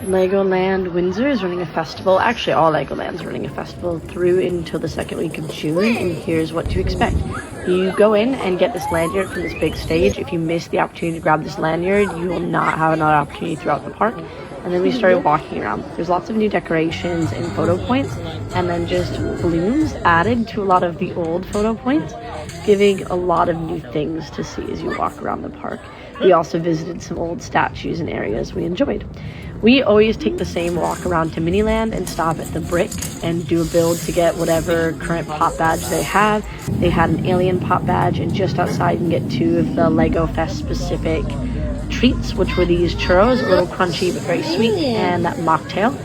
Legoland Windsor is running a festival. Actually, all Legolands are running a festival through until the second week of June, and here's what to expect. You go in and get this lanyard from this big stage. If you miss the opportunity to grab this lanyard, you will not have another opportunity throughout the park. And then we started walking around. There's lots of new decorations and photo points, and then just balloons added to a lot of the old photo points, giving a lot of new things to see as you walk around the park. We also visited some old statues and areas we enjoyed. We always take the same walk around to Miniland and stop at the Brick and do a build to get whatever current pop badge they have. They had an alien pop badge, and just outside you can get 2 of the Lego Fest specific treats, which were these churros, a little crunchy but very sweet, and that mocktail.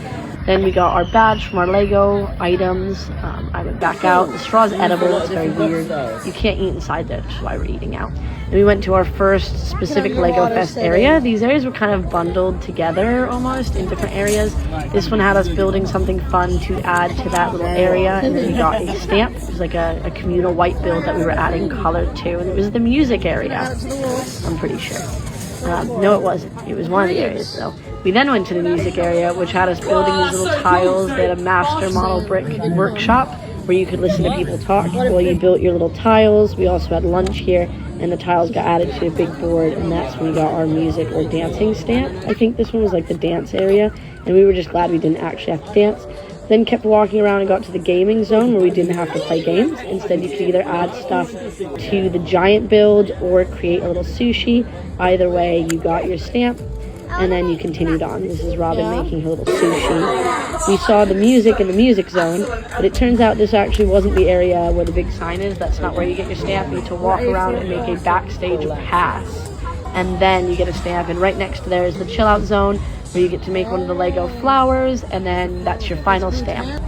Then we got our badge from our Lego items. I went back out. The straw's edible. It's very weird. You can't eat inside there, which is why we're eating out. And we went to our first specific Lego Fest area. These areas were kind of bundled together almost in different areas. This one had us building something fun to add to that little area. And then we got a stamp. It was like a communal white build that we were adding color to. And it was the music area, I'm pretty sure. No, it wasn't. It was one of the areas, though. We then went to the music area, which had us building these little tiles. They had a master model brick workshop where you could listen to people talk while you built your little tiles. We also had lunch here, and the tiles got added to a big board, and that's when we got our music or dancing stamp. I think this one was like the dance area, and we were just glad we didn't actually have to dance. Then kept walking around and got to the gaming zone where we didn't have to play games. Instead, you could either add stuff to the giant build or create a little sushi. Either way, you got your stamp, and then you continued on. This is Robin making her little sushi. We saw the music in the music zone, but it turns out this actually wasn't the area where the big sign is. That's not where you get your stamp. You need to walk around and make a backstage pass, and then you get a stamp. And right next to there is the chill out zone, where you get to make one of the Lego flowers, and then that's your final stamp.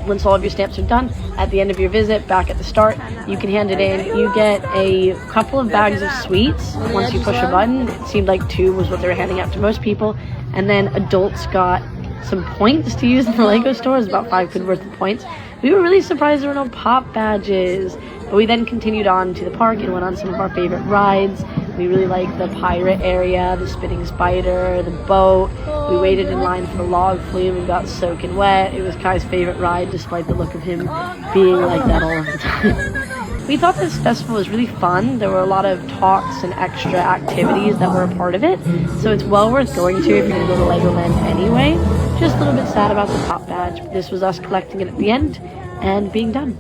Once all of your stamps are done, at the end of your visit, back at the start, you can hand it in. You get a couple of bags of sweets once you push a button. It seemed like 2 was what they were handing out to most people. And then adults got some points to use in the Lego store. It was about 5 quid worth of points. We were really surprised there were no pop badges. But we then continued on to the park and went on some of our favorite rides. We really liked the pirate area, the spinning spider, the boat. We waited in line for the log flume and got soaking wet. It was Kai's favorite ride, despite the look of him being like that all of the time. We thought this festival was really fun. There were a lot of talks and extra activities that were a part of it. So it's well worth going to if you're going to go to Legoland anyway. Just a little bit sad about the pop badge, but this was us collecting it at the end and being done.